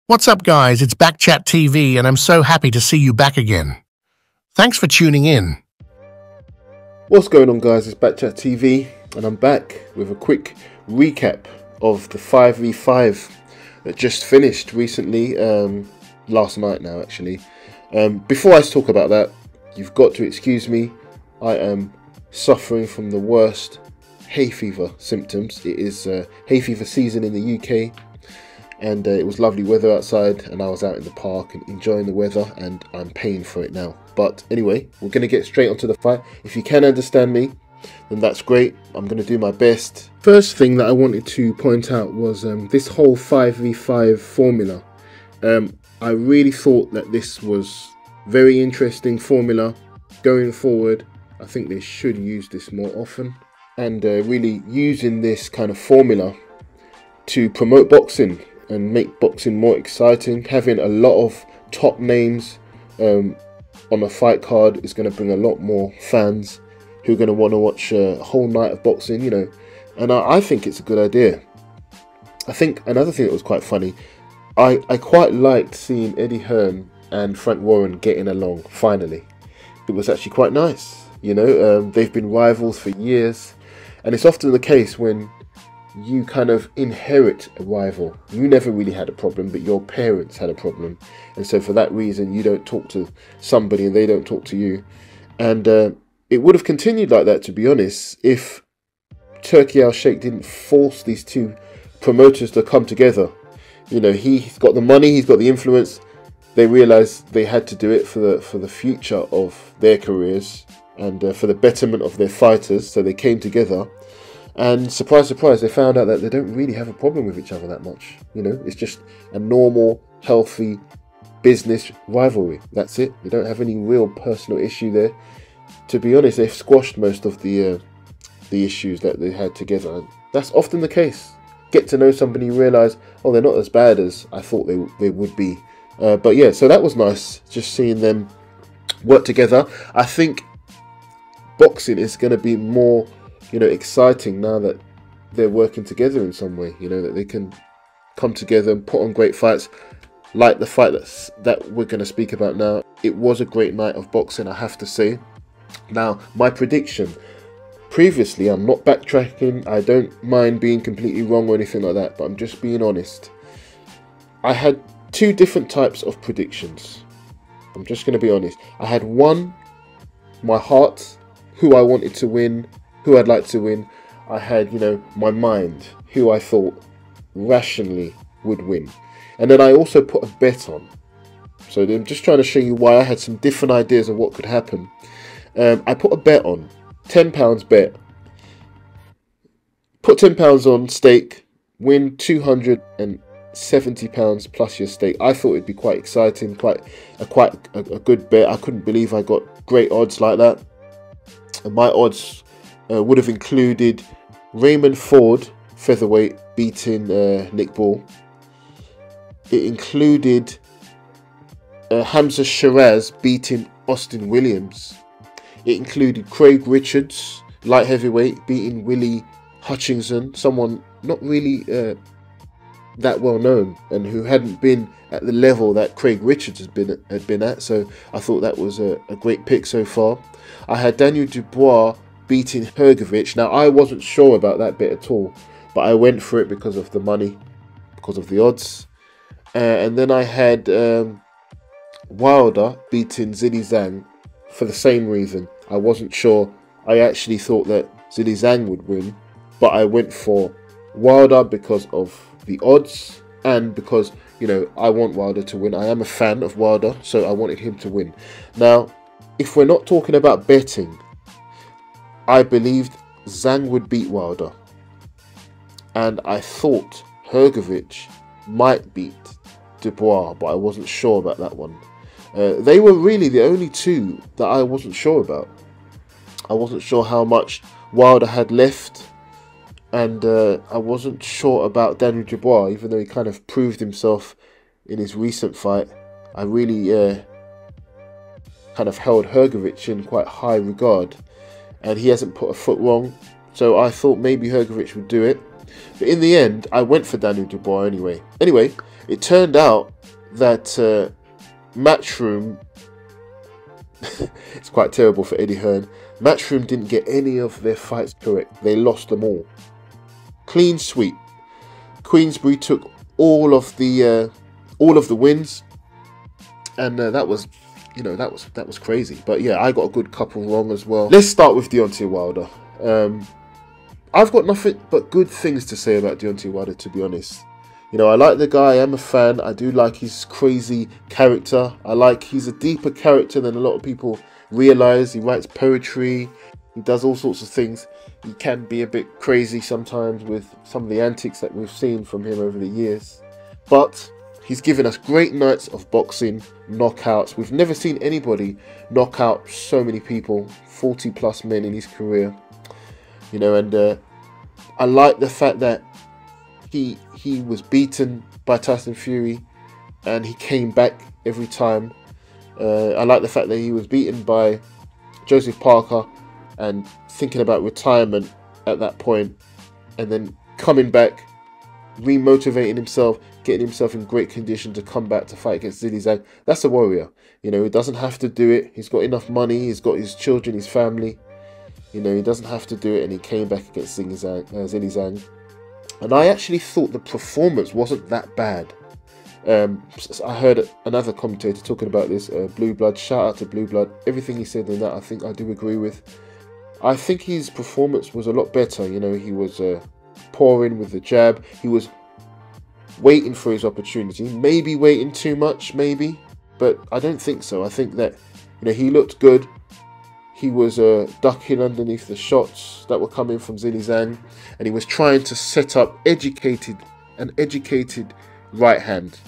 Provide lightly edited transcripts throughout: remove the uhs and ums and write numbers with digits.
What's up, guys? It's Backchat TV, and I'm so happy to see you back again. Thanks for tuning in. What's going on, guys? It's Backchat TV, and I'm back with a quick recap of the 5v5 that just finished recently, last night now actually. Before I talk about that, you've got to excuse me. I am suffering from the worst hay fever symptoms. It is hay fever season in the UK. And it was lovely weather outside, and I was out in the park and enjoying the weather, and I'm paying for it now. But anyway, we're going to get straight onto the fight. If you can understand me, then that's great. I'm going to do my best. First thing that I wanted to point out was this whole 5v5 formula. I really thought that this was very interesting formula going forward. I think they should use this more often, and really using this kind of formula to promote boxing and make boxing more exciting. Having a lot of top names on a fight card is going to bring a lot more fans who are going to want to watch a whole night of boxing, you know. And I think it's a good idea. I think another thing that was quite funny, I quite liked seeing Eddie Hearn and Frank Warren getting along, finally. It was actually quite nice, you know. They've been rivals for years, and it's often the case when you kind of inherit a rival. You never really had a problem, but your parents had a problem, and so for that reason you don't talk to somebody and they don't talk to you. And it would have continued like that, to be honest, if Turki Al-Sheikh didn't force these two promoters to come together. You know, he's got the money, he's got the influence. They realized they had to do it for the future of their careers and for the betterment of their fighters, so they came together. And surprise, surprise, they found out that they don't really have a problem with each other that much. You know, it's just a normal, healthy business rivalry. That's it. They don't have any real personal issue there. To be honest, they've squashed most of the issues that they had together. And that's often the case. Get to know somebody, realise, oh, they're not as bad as I thought they would be. But yeah, so that was nice, just seeing them work together. I think boxing is going to be more, you know, exciting now that they're working together in some way. You know, that they can come together and put on great fights, like the fight that we're going to speak about now. It was a great night of boxing, I have to say. Now, my prediction, previously, I'm not backtracking, I don't mind being completely wrong or anything like that, but I'm just being honest. I had two different types of predictions. I'm just going to be honest. I had one, my heart, who I wanted to win, who I'd like to win. I had, you know, my mind, who I thought rationally would win. And then I also put a bet on. So I'm just trying to show you why I had some different ideas of what could happen. I put a bet on, £10 bet. Put £10 on stake, win £270 plus your stake. I thought it'd be quite exciting, quite a good bet. I couldn't believe I got great odds like that. And my odds would have included Raymond Ford, featherweight, beating Nick Ball. It included Hamza Shiraz beating Austin Williams. It included Craig Richards, light heavyweight, beating Willie Hutchinson, someone not really that well known and who hadn't been at the level that Craig Richards had been at. So I thought that was a great pick so far. I had Daniel Dubois beating Hrgovic. Now, I wasn't sure about that bit at all, but I went for it because of the money, because of the odds. And then I had Wilder beating Zhilei Zhang for the same reason. I wasn't sure. I actually thought that Zhilei Zhang would win, but I went for Wilder because of the odds and because, you know, I want Wilder to win. I am a fan of Wilder, so I wanted him to win. Now, if we're not talking about betting, I believed Zhang would beat Wilder, and I thought Hrgovic might beat Dubois, but I wasn't sure about that one. They were really the only two that I wasn't sure about. I wasn't sure how much Wilder had left, and I wasn't sure about Daniel Dubois, even though he kind of proved himself in his recent fight. I really kind of held Hrgovic in quite high regard, and he hasn't put a foot wrong, so I thought maybe Hrgovic would do it. But in the end, I went for Daniel Dubois anyway. It turned out that Matchroom, it's quite terrible for Eddie Hearn. Matchroom didn't get any of their fights correct. They lost them all. Clean sweep. Queensbury took all of the wins, and that was, that was crazy. But yeah, I got a good couple wrong as well. Let's start with Deontay Wilder. I've got nothing but good things to say about Deontay Wilder, to be honest. I like the guy. I am a fan. I do like his crazy character. He's a deeper character than a lot of people realize. He writes poetry. He does all sorts of things. He can be a bit crazy sometimes with some of the antics that we've seen from him over the years. But he's given us great nights of boxing, knockouts. We've never seen anybody knock out so many people, 40 plus men in his career. And I like the fact that he was beaten by Tyson Fury and he came back every time. I like the fact that he was beaten by Joseph Parker and thinking about retirement at that point, and then coming back, remotivating himself, getting himself in great condition to come back to fight against Zhilei Zhang. That's a warrior. He doesn't have to do it. He's got enough money. He's got his children, his family. He doesn't have to do it, and he came back against Zhilei Zhang. And I actually thought the performance wasn't that bad. I heard another commentator talking about this, Blue Blood. Shout out to Blue Blood. Everything he said in that, I think I do agree with. I think his performance was a lot better. He was pouring with the jab. He was waiting for his opportunity. Maybe waiting too much, maybe. But I don't think so. I think that, he looked good. He was ducking underneath the shots that were coming from Zhilei Zhang. And he was trying to set up an educated right hand.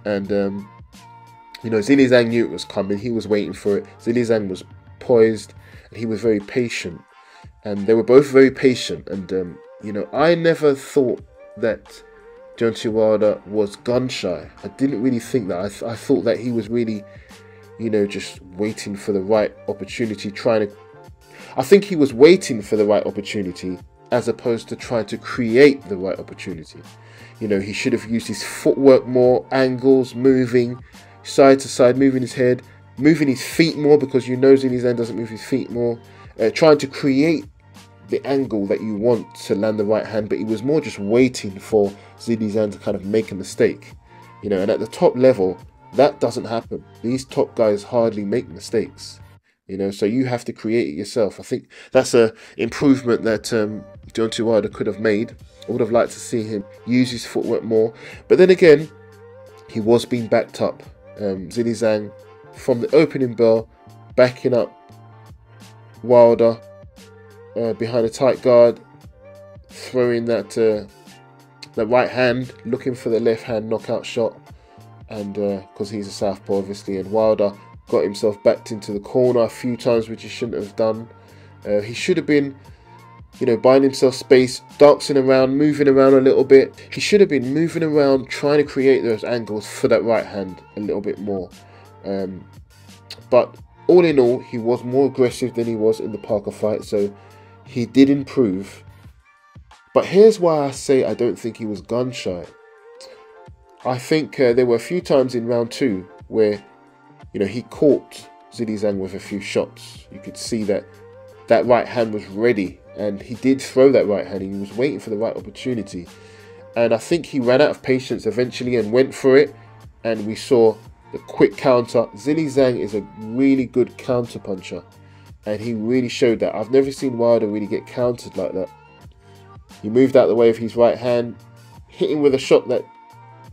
And, Zhilei Zhang knew it was coming. He was waiting for it. Zhilei Zhang was poised. And he was very patient, and they were both very patient. And I never thought that Deontay Wilder was gun shy. I didn't really think that. I thought that he was really, just waiting for the right opportunity. I think he was waiting for the right opportunity as opposed to trying to create the right opportunity. He should have used his footwork more, angles, moving side to side, moving his head, moving his feet more, because Zhilei Zhang doesn't move his feet more, trying to create the angle that you want to land the right hand. But he was more just waiting for Zhilei Zhang to kind of make a mistake, and at the top level that doesn't happen. These top guys hardly make mistakes, so you have to create it yourself. I think that's a improvement that Deontay Wilder could have made. I would have liked to see him use his footwork more, but then again, he was being backed up. Zhilei Zhang, from the opening bell, backing up Wilder behind a tight guard, throwing that right hand, looking for the left hand knockout shot, and because he's a southpaw obviously, and Wilder got himself backed into the corner a few times, which he shouldn't have done. He should have been, buying himself space, dancing around, moving around a little bit. He should have been moving around, trying to create those angles for that right hand a little bit more. But all in all, he was more aggressive than he was in the Parker fight, so he did improve. But here's why I say I don't think he was gun shy. I think there were a few times in round 2 where, he caught Zhilei Zhang with a few shots. You could see that right hand was ready, and he did throw that right hand. He was waiting for the right opportunity, and I think he ran out of patience eventually and went for it, and we saw the quick counter. Zhilei Zhang is a really good counter puncher, and he really showed that. I've never seen Wilder really get countered like that. He moved out the way of his right hand, hitting with a shot that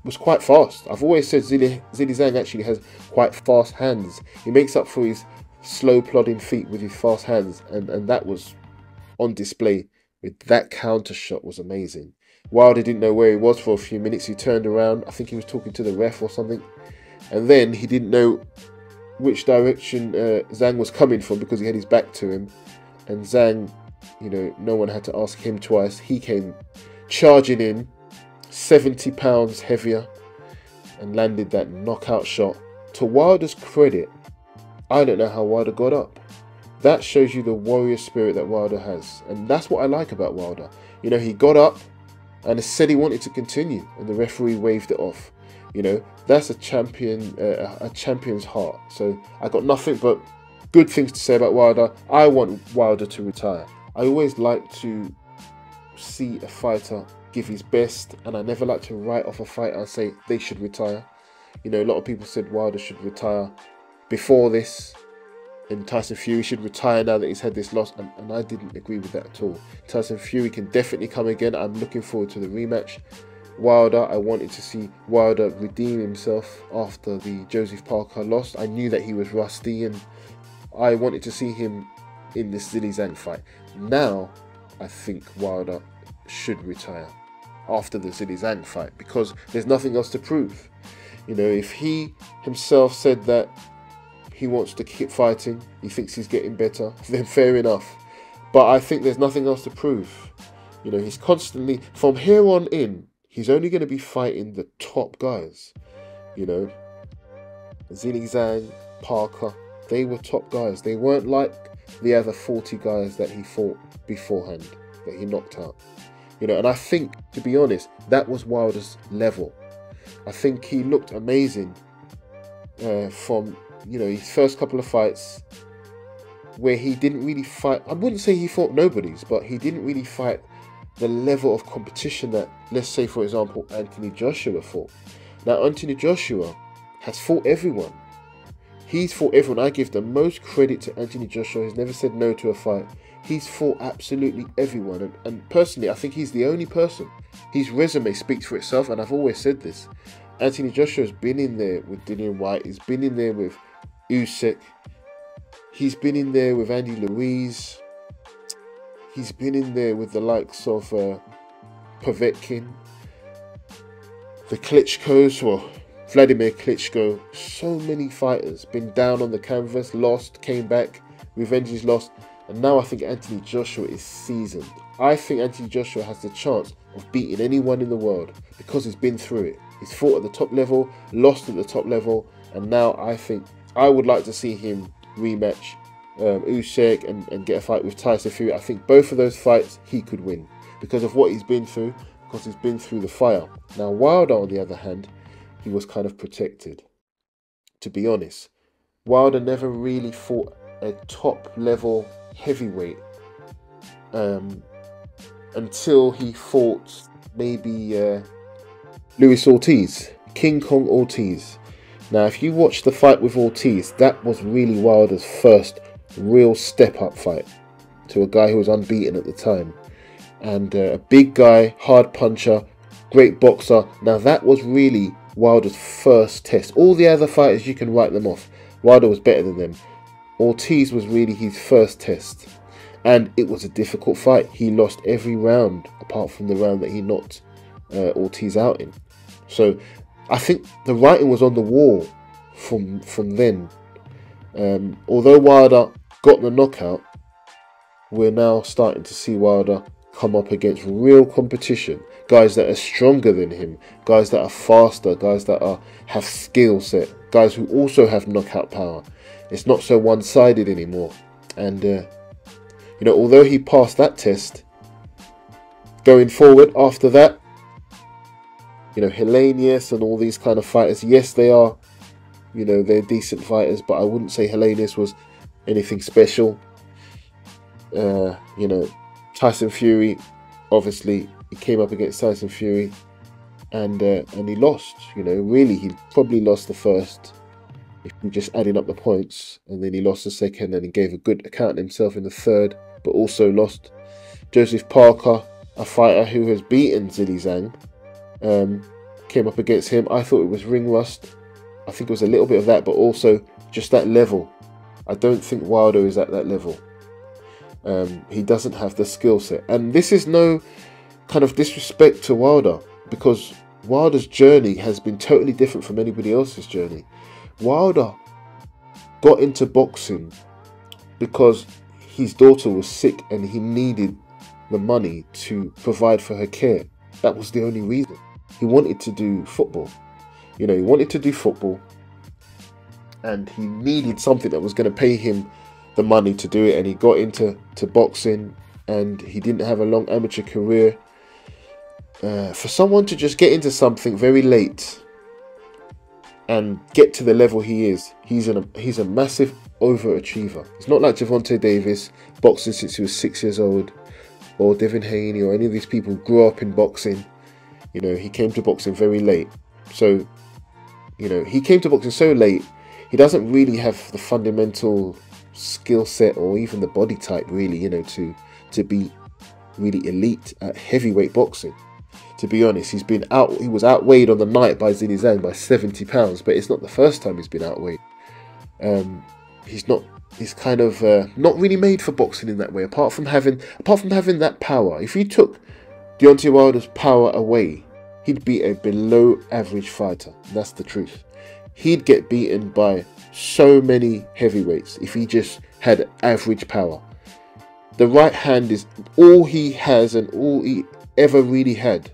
was quite fast. I've always said Zhilei Zhang actually has quite fast hands. He makes up for his slow plodding feet with his fast hands, and that was on display with that counter shot. Was amazing. Wilder didn't know where he was for a few minutes. He turned around. I think he was talking to the ref or something. And then he didn't know which direction Zhang was coming from because he had his back to him. And Zhang, no one had to ask him twice. He came charging in, 70 pounds heavier, and landed that knockout shot. To Wilder's credit, I don't know how Wilder got up. That shows you the warrior spirit that Wilder has. And that's what I like about Wilder. He got up and said he wanted to continue, and the referee waved it off. You know, that's a champion's heart. So I got nothing but good things to say about Wilder. I want Wilder to retire. I always like to see a fighter give his best, and I never like to write off a fighter and say they should retire. You know, a lot of people said Wilder should retire before this, and Tyson Fury should retire now that he's had this loss, and I didn't agree with that at all. Tyson Fury can definitely come again. I'm looking forward to the rematch. Wilder, I wanted to see Wilder redeem himself after the Joseph Parker loss. I knew that he was rusty, and I wanted to see him in this Zhilei Zhang fight. Now, I think Wilder should retire after the Zhilei Zhang fight, because there's nothing else to prove. You know, if he himself said that he wants to keep fighting, he thinks he's getting better, then fair enough. But I think there's nothing else to prove. You know, he's constantly, from here on in, he's only going to be fighting the top guys. You know, Zhilei Zhang, Parker, they were top guys. They weren't like the other 40 guys that he fought beforehand, that he knocked out. You know, and I think, to be honest, that was Wilder's level. I think he looked amazing from, you know, his first couple of fights, where he didn't really fight. I wouldn't say he fought nobodies, but he didn't really fight the level of competition that, let's say, for example, Anthony Joshua fought. Now, Anthony Joshua has fought everyone. He's fought everyone. I give the most credit to Anthony Joshua. He's never said no to a fight. He's fought absolutely everyone. And personally, I think he's the only person. His resume speaks for itself, and I've always said this. Anthony Joshua has been in there with Dillian Whyte. He's been in there with Usyk. He's been in there with Andy Ruiz. He's been in there with the likes of Povetkin, the Klitschko's, well, Vladimir Klitschko. So many fighters been down on the canvas, lost, came back, revenge is lost, and now I think Anthony Joshua is seasoned. I think Anthony Joshua has the chance of beating anyone in the world because he's been through it. He's fought at the top level, lost at the top level, and now I think I would like to see him rematch Usyk and get a fight with Tyson Fury. I think both of those fights he could win because of what he's been through, because he's been through the fire. Now Wilder, on the other hand, he was kind of protected. To be honest, Wilder never really fought a top level heavyweight until he fought maybe Luis Ortiz, King Kong Ortiz. Now, if you watch the fight with Ortiz, that was really Wilder's first real step-up fight to a guy who was unbeaten at the time. And a big guy, hard puncher, great boxer. Now, that was really Wilder's first test. All the other fighters, you can write them off. Wilder was better than them. Ortiz was really his first test. And it was a difficult fight. He lost every round, apart from the round that he knocked Ortiz out in. So I think the writing was on the wall from then. Although Wilder got the knockout, we're now starting to see Wilder come up against real competition. Guys that are stronger than him, guys that are faster, guys that have skill set, guys who also have knockout power. It's not so one-sided anymore. And you know, although he passed that test, going forward after that, you know, Helenius and all these kind of fighters, yes, they are, you know, they're decent fighters, but I wouldn't say Helenius was anything special. You know, Tyson Fury, obviously, he came up against Tyson Fury, and he lost. You know, really, he probably lost the first, if we just adding up the points, and then he lost the second, and he gave a good account of himself in the third, but also lost. Joseph Parker, a fighter who has beaten Zhilei Zhang, came up against him. I thought it was ring rust. I think it was a little bit of that, but also just that level. I don't think Wilder is at that level. He doesn't have the skill set. And this is no kind of disrespect to Wilder, because Wilder's journey has been totally different from anybody else's journey. Wilder got into boxing because his daughter was sick and he needed the money to provide for her care. That was the only reason. He wanted to do football. You know, he wanted to do football, and he needed something that was going to pay him the money to do it, and he got into boxing, and he didn't have a long amateur career. For someone to just get into something very late and get to the level he is, he's a massive overachiever. It's not like Gervonta Davis, boxing since he was 6 years old, or Devin Haney, or any of these people who grew up in boxing. You know, he came to boxing very late. So, you know, he came to boxing so late, he doesn't really have the fundamental skill set or even the body type, really, you know, to be really elite at heavyweight boxing. To be honest, he was outweighed on the night by Zhilei Zhang by 70 pounds, but it's not the first time he's been outweighed. He's kind of not really made for boxing in that way, apart from having that power. If you took Deontay Wilder's power away, he'd be a below average fighter. That's the truth. He'd get beaten by so many heavyweights if he just had average power. The right hand is all he has and all he ever really had.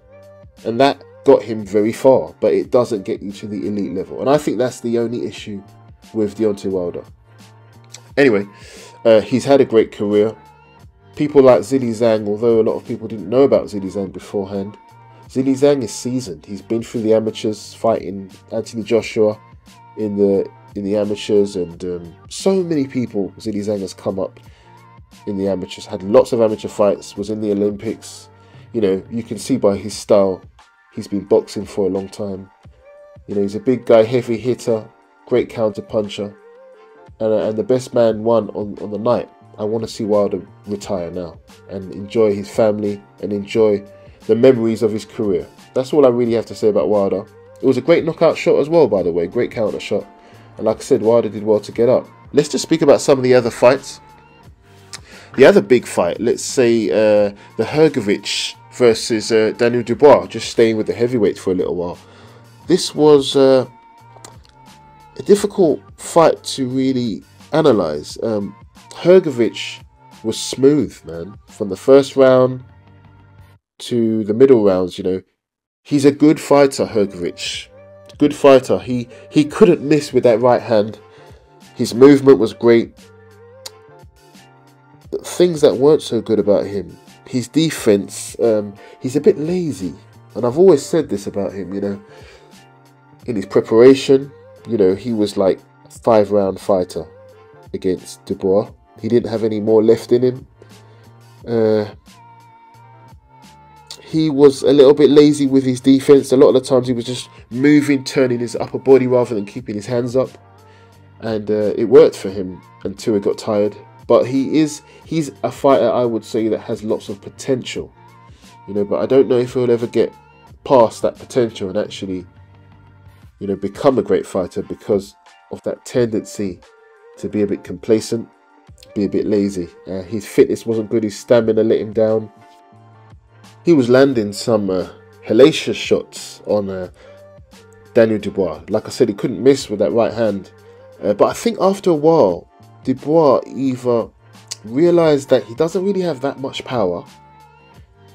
And that got him very far, but it doesn't get you to the elite level. And I think that's the only issue with Deontay Wilder. Anyway, he's had a great career. People like Zhilei Zhang, although a lot of people didn't know about Zhilei Zhang beforehand, Zhilei Zhang is seasoned. He's been through the amateurs, fighting Anthony Joshua in the amateurs, and so many people Zhilei Zhang has come up in the amateurs, had lots of amateur fights, was in the Olympics. You know, you can see by his style, he's been boxing for a long time. You know, he's a big guy, heavy hitter, great counter puncher, and the best man won on the night. I want to see Wilder retire now and enjoy his family and enjoy the memories of his career. That's all I really have to say about Wilder. It was a great knockout shot as well, by the way, great counter shot. And like I said, Wilder did well to get up. Let's just speak about some of the other fights. The other big fight, let's say the Hrgović versus Daniel Dubois, just staying with the heavyweights for a little while. This was a difficult fight to really analyse. Hrgović was smooth, man. From the first round to the middle rounds, you know. He's a good fighter, Hrgović. Good fighter. He couldn't miss with that right hand. His movement was great. But things that weren't so good about him, his defense, he's a bit lazy. And I've always said this about him, you know. In his preparation, you know, he was like a 5-round fighter against Dubois. He didn't have any more left in him. He was a little bit lazy with his defense. A lot of the times he was just moving, turning his upper body rather than keeping his hands up. And it worked for him until he got tired. But he's a fighter, I would say, that has lots of potential. You know, but I don't know if he'll ever get past that potential and actually, you know, become a great fighter because of that tendency to be a bit complacent, be a bit lazy. His fitness wasn't good. His stamina let him down. He was landing some hellacious shots on Daniel Dubois. Like I said, he couldn't miss with that right hand. But I think after a while, Dubois either realised that he doesn't really have that much power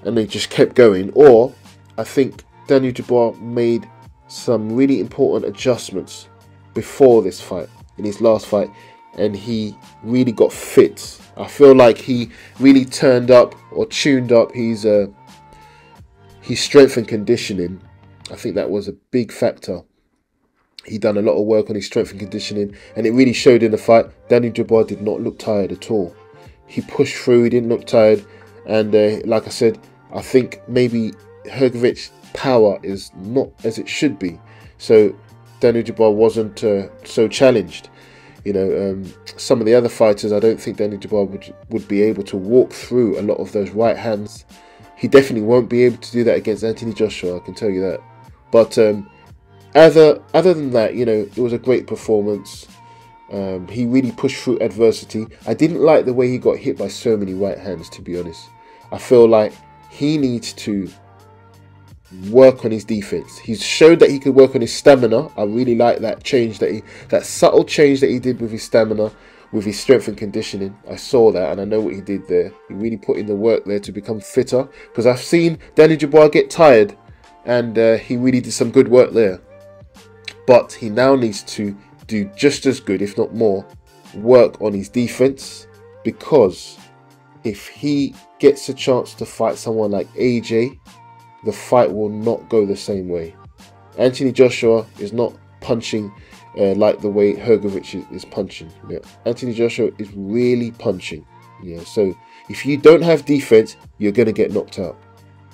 and they just kept going, or I think Daniel Dubois made some really important adjustments before this fight, in his last fight, and he really got fit. I feel like he really turned up or tuned up his strength and conditioning. I think that was a big factor. He done a lot of work on his strength and conditioning, and it really showed in the fight. Daniel Dubois did not look tired at all. He pushed through, he didn't look tired, and like I said, I think maybe Hrgovic's power is not as it should be, so Daniel Dubois wasn't so challenged. You know, some of the other fighters, I don't think Daniel Dubois would be able to walk through a lot of those right hands. He definitely won't be able to do that against Anthony Joshua, I can tell you that. But other than that, you know, it was a great performance. He really pushed through adversity. I didn't like the way he got hit by so many right hands, to be honest. I feel like he needs to work on his defense. He's showed that he could work on his stamina. I really like that change, that subtle change that he did with his stamina, with his strength and conditioning. I saw that and I know what he did there. He really put in the work there to become fitter, because I've seen Daniel Dubois get tired, and he really did some good work there. But he now needs to do just as good, if not more, work on his defense, because if he gets a chance to fight someone like AJ, the fight will not go the same way. Anthony Joshua is not punching like the way Hrgović is punching. Yeah. Anthony Joshua is really punching. Yeah, so if you don't have defense, you're going to get knocked out.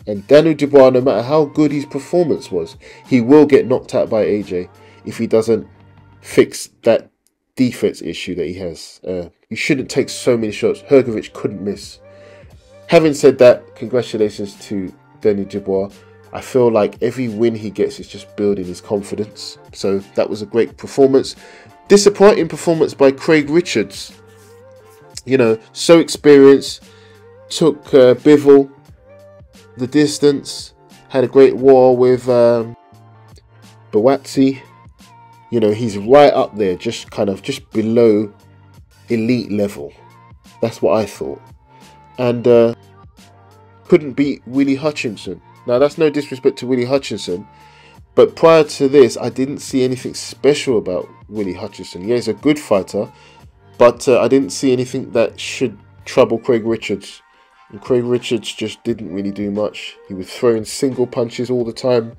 And Daniel Dubois, no matter how good his performance was, he will get knocked out by AJ if he doesn't fix that defense issue that he has. He shouldn't take so many shots. Hrgović couldn't miss. Having said that, congratulations to Daniel Dubois. I feel like every win he gets is just building his confidence. So that was a great performance. Disappointing performance by Craig Richards. You know, so experienced. Took Bivol the distance. Had a great war with Buatsi. You know, he's right up there, just below elite level. That's what I thought. And couldn't beat Willie Hutchinson. Now, that's no disrespect to Willie Hutchinson, but prior to this, I didn't see anything special about Willie Hutchinson. Yeah, he's a good fighter, but I didn't see anything that should trouble Craig Richards. And Craig Richards just didn't really do much. He was throwing single punches all the time,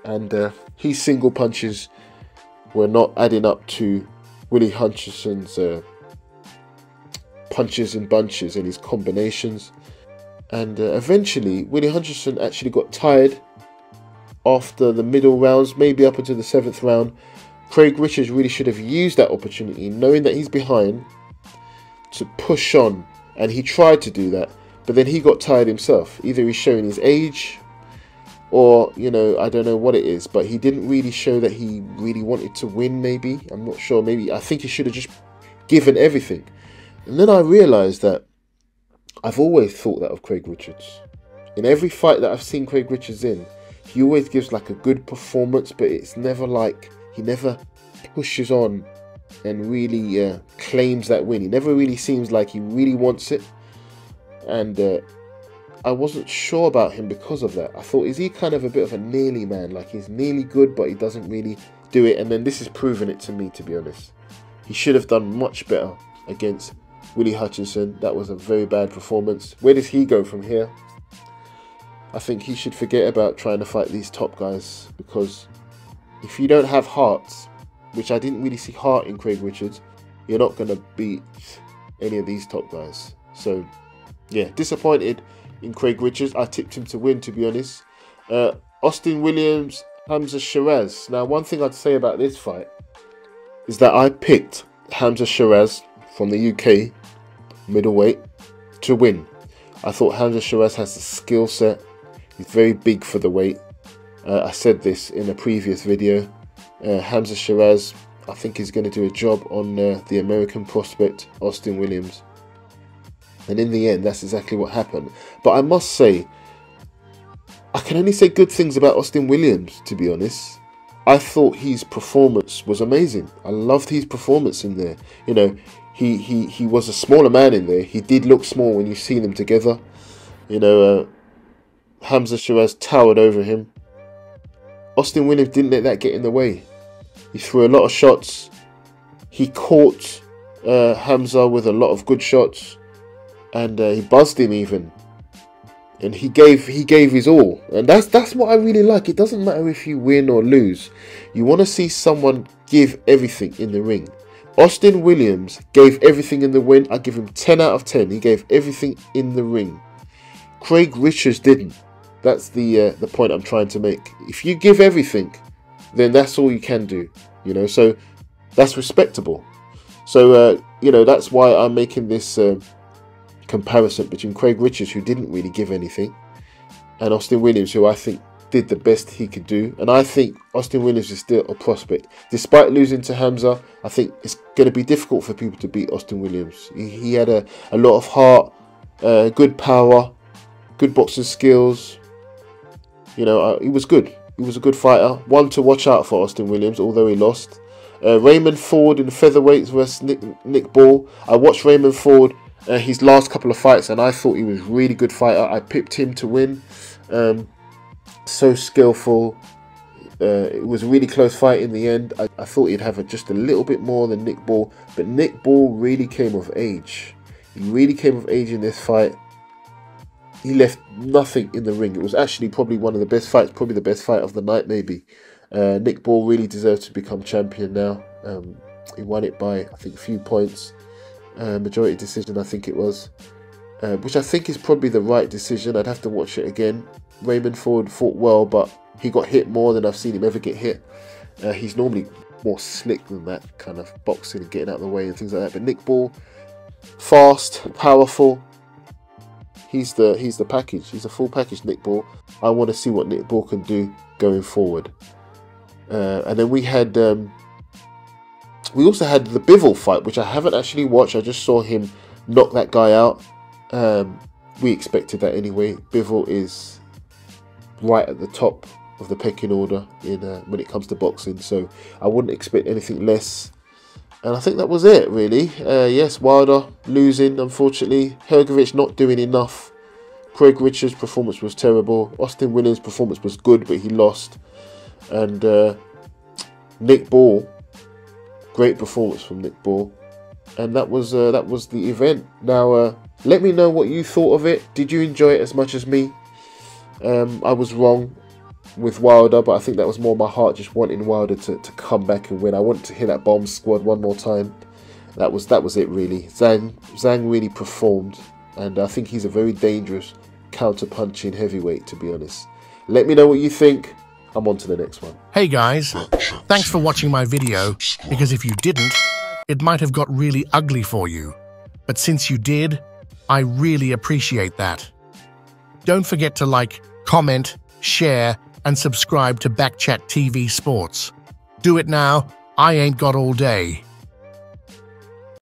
and his single punches were not adding up to Willie Hutchinson's punches and bunches and his combinations. And eventually, Willie Hutchinson actually got tired after the middle rounds, maybe up until the 7th round. Craig Richards really should have used that opportunity, knowing that he's behind, to push on. And he tried to do that, but then he got tired himself. Either he's showing his age, or, you know, I don't know what it is, but he didn't really show that he really wanted to win, maybe. I'm not sure. Maybe I think he should have just given everything. And then I realised that I've always thought that of Craig Richards. In every fight that I've seen Craig Richards in, he always gives like a good performance, but it's never like, he never pushes on and really claims that win. He never really seems like he really wants it. And I wasn't sure about him because of that. I thought, is he kind of a bit of a nearly man? Like, he's nearly good, but he doesn't really do it. And then this has proven it to me, to be honest. He should have done much better against Willie Hutchinson. That was a very bad performance. Where does he go from here? I think he should forget about trying to fight these top guys, because if you don't have hearts, which I didn't really see heart in Craig Richards, you're not going to beat any of these top guys. So, yeah, disappointed in Craig Richards. I tipped him to win, to be honest. Austin Williams, Hamza Shiraz. Now, one thing I'd say about this fight is that I picked Hamza Shiraz from the UK middleweight to win. I thought Hamza Shiraz has the skill set. He's very big for the weight. I said this in a previous video. Hamza Shiraz, I think, is going to do a job on the American prospect Austin Williams. And in the end, that's exactly what happened. But I must say, I can only say good things about Austin Williams, to be honest. I thought his performance was amazing. I loved his performance in there. You know, he was a smaller man in there. He did look small when you see them together. You know, Hamza Shiraz towered over him. Austin Williams didn't let that get in the way. He threw a lot of shots. He caught Hamza with a lot of good shots, and he buzzed him even. And he gave his all, and that's what I really like. It doesn't matter if you win or lose. You want to see someone give everything in the ring. Austin Williams gave everything in the win. I give him 10 out of 10. He gave everything in the ring. Craig Richards didn't. That's the point I'm trying to make. If you give everything, then that's all you can do. You know, so that's respectable. So you know, that's why I'm making this comparison between Craig Richards, who didn't really give anything, and Austin Williams, who I think did the best he could do. And I think Austin Williams is still a prospect. Despite losing to Hamza, I think it's going to be difficult for people to beat Austin Williams. He had a lot of heart, good power, good boxing skills. You know, he was good. He was a good fighter. One to watch out for, Austin Williams, although he lost. Raymond Ford in the featherweights versus Nick Ball. I watched Raymond Ford his last couple of fights, and I thought he was a really good fighter. I picked him to win. So skillful. It was a really close fight in the end. I thought he'd have just a little bit more than Nick Ball, but Nick Ball really came of age. He really came of age in this fight. He left nothing in the ring. It was actually probably one of the best fights, probably the best fight of the night, maybe. Nick Ball really deserves to become champion now. He won it by, I think, a few points. Majority decision, I think it was. Which I think is probably the right decision. I'd have to watch it again. Raymond Ford fought well, but he got hit more than I've seen him ever get hit. He's normally more slick than that, kind of boxing and getting out of the way and things like that. But Nick Ball, fast, powerful. He's the package. He's a full package, Nick Ball. I want to see what Nick Ball can do going forward. And then we also had the Bivol fight, which I haven't actually watched. I just saw him knock that guy out. We expected that anyway. Bivol is right at the top of the pecking order when it comes to boxing, so I wouldn't expect anything less. And I think that was it, really. Yes, Wilder losing, unfortunately. Hrgovic not doing enough. Craig Richards' performance was terrible. Austin Williams' performance was good, but he lost. And Nick Ball, great performance from Nick Ball. And that was the event. Now, let me know what you thought of it. Did you enjoy it as much as me? I was wrong with Wilder, but I think that was more my heart just wanting Wilder to come back and win. I wanted to hear that bomb squad one more time. That was it, really. Zhang really performed, and I think he's a very dangerous counter-punching heavyweight, to be honest. Let me know what you think. I'm on to the next one. Hey guys, thanks for watching my video, because if you didn't, it might have got really ugly for you. But since you did, I really appreciate that. Don't forget to like, comment, share, and subscribe to Backchat TV Sports. Do it now, I ain't got all day.